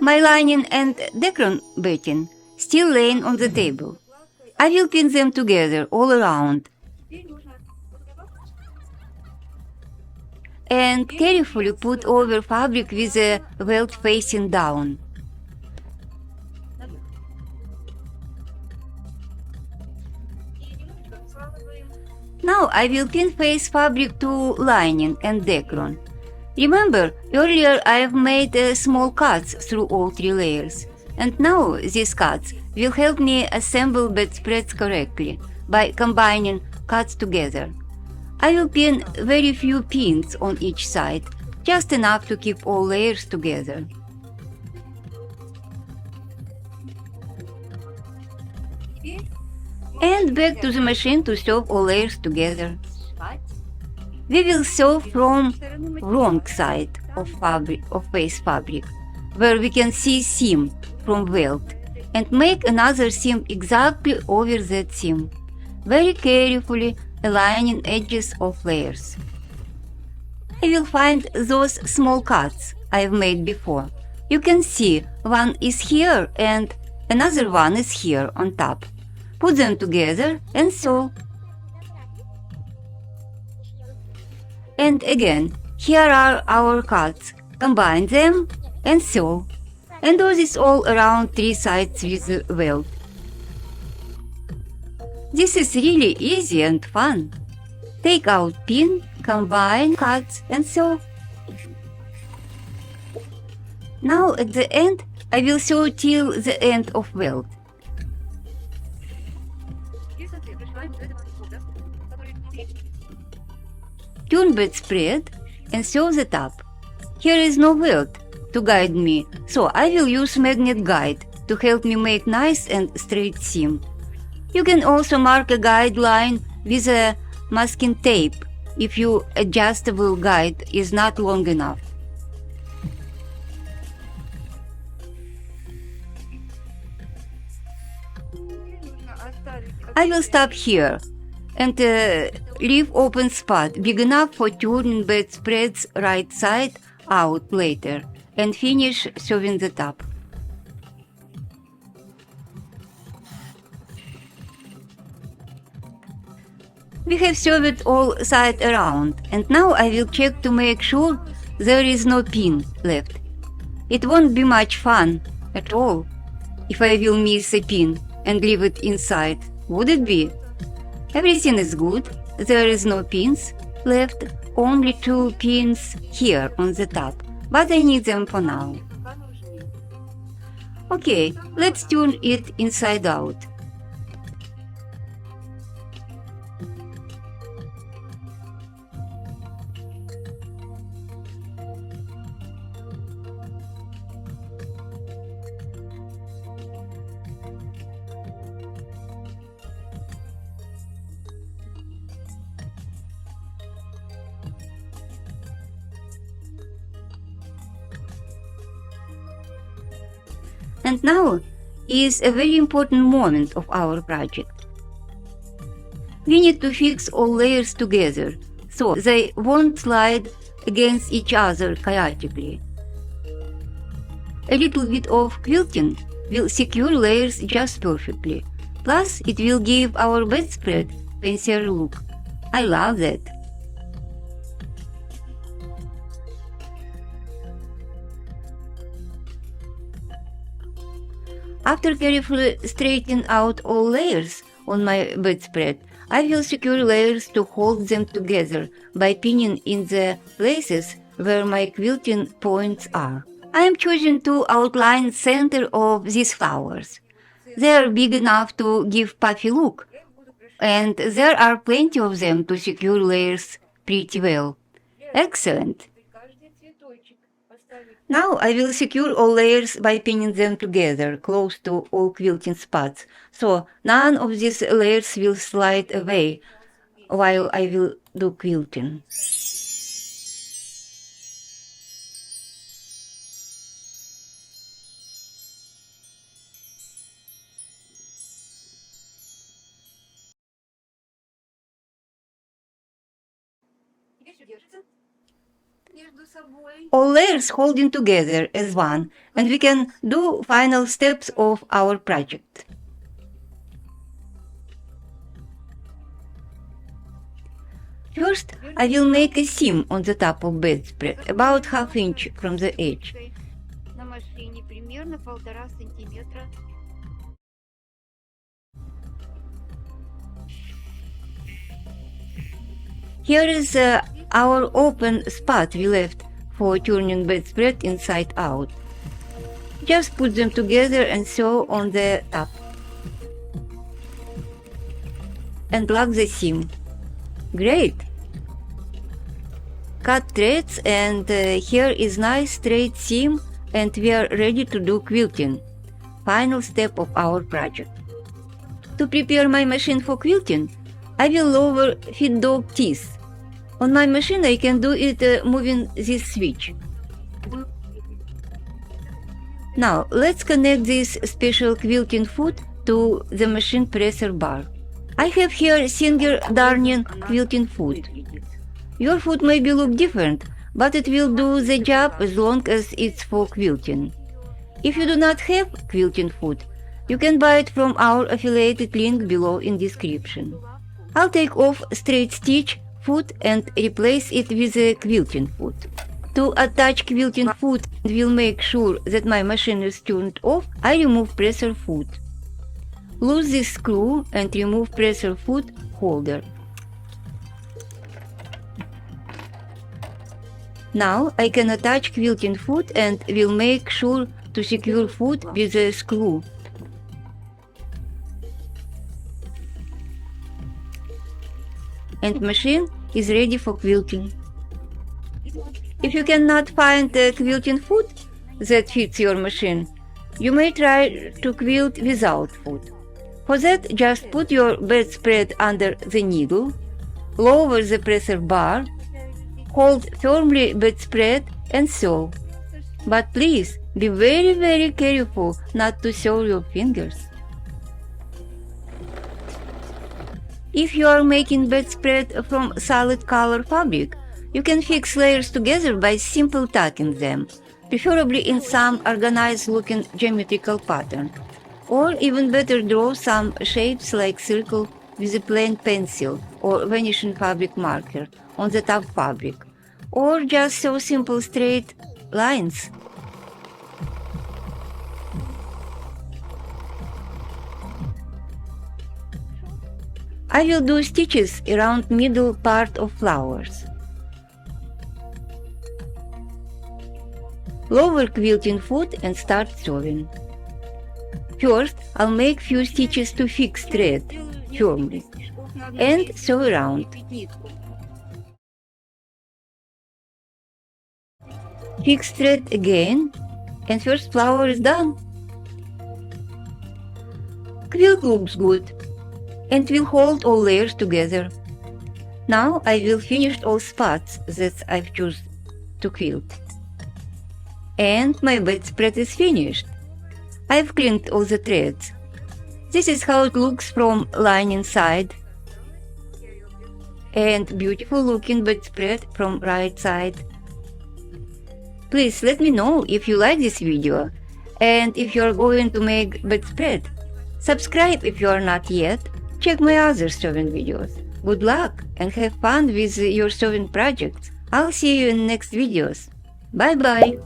my lining and Dacron bedding still laying on the table. I will pin them together all around and carefully put over fabric with the welt facing down. Now I will pin face fabric to lining and Dacron. Remember, earlier I have made small cuts through all 3 layers, and now these cuts will help me assemble bedspreads correctly by combining cuts together. I will pin very few pins on each side, just enough to keep all layers together. And back to the machine to sew all layers together. We will sew from wrong side of face fabric, where we can see seam from welt, and make another seam exactly over that seam, very carefully aligning edges of layers. I will find those small cuts I've made before. You can see one is here and another one is here on top. Put them together and sew. And again, here are our cuts. Combine them and sew. And do this all around 3 sides with the welt. This is really easy and fun. Take out pin, combine cuts and sew. Now at the end, I will sew till the end of welt. Turn bedspread and sew the top. Here is no welt to guide me, so I will use magnet guide to help me make nice and straight seam. You can also mark a guideline with a masking tape if your adjustable guide is not long enough. I will stop here and leave open spot big enough for turning bedspread's right side out later and finish sewing the top. We have sewed all sides around, and now I will check to make sure there is no pin left. It won't be much fun at all if I will miss a pin and leave it inside, would it be? Everything is good, there is no pins left, only 2 pins here on the top, but I need them for now. Okay, let's turn it inside out. And now is a very important moment of our project. We need to fix all layers together, so they won't slide against each other chaotically. A little bit of quilting will secure layers just perfectly, plus it will give our bedspread a fancier look. I love that. After carefully straightening out all layers on my bedspread, I will secure layers to hold them together by pinning in the places where my quilting points are. I am choosing to outline the center of these flowers. They are big enough to give puffy look, and there are plenty of them to secure layers pretty well. Excellent! Now I will secure all layers by pinning them together close to all quilting spots, so none of these layers will slide away while I will do quilting. all layers holding together as one, and we can do final steps of our project. First, I will make a seam on the top of bedspread, about ½ inch from the edge. Here is our open spot we left for turning bedspread inside out. Just put them together and sew on the top. And plug the seam. Great! Cut threads, and here is nice straight seam, and we are ready to do quilting. Final step of our project. To prepare my machine for quilting, I will lower feed dog teeth. On my machine I can do it moving this switch. Now let's connect this special quilting foot to the machine presser bar. I have here Singer darning quilting foot. Your foot may look different, but it will do the job as long as it's for quilting. If you do not have quilting foot, you can buy it from our affiliated link below in description. I'll take off straight stitch foot and replace it with a quilting foot. To attach quilting foot and will make sure that my machine is turned off, I remove presser foot. Loose this screw and remove presser foot holder. Now I can attach quilting foot and will make sure to secure foot with a screw. And machine is ready for quilting. If you cannot find a quilting foot that fits your machine, you may try to quilt without foot. For that, just put your bedspread under the needle, lower the presser bar, hold firmly bedspread and sew. But please be very careful not to sew your fingers. If you are making bedspread from solid color fabric, you can fix layers together by simple tacking them, preferably in some organized looking geometrical pattern. Or even better, draw some shapes like circle with a plain pencil or vanishing fabric marker on the top fabric, or just sew simple straight lines. I will do stitches around middle part of flowers. Lower quilting foot and start sewing. First, I'll make few stitches to fix thread firmly and sew around. Fix thread again, and first flower is done. Quilt looks good and will hold all layers together. Now I will finish all spots that I've chosen to quilt. And my bedspread is finished. I've cleaned all the threads. This is how it looks from lining side. And beautiful looking bedspread from right side. Please let me know if you like this video and if you are going to make bedspread. Subscribe if you are not yet. Check my other sewing videos. Good luck and have fun with your sewing projects. I'll see you in next videos. Bye bye!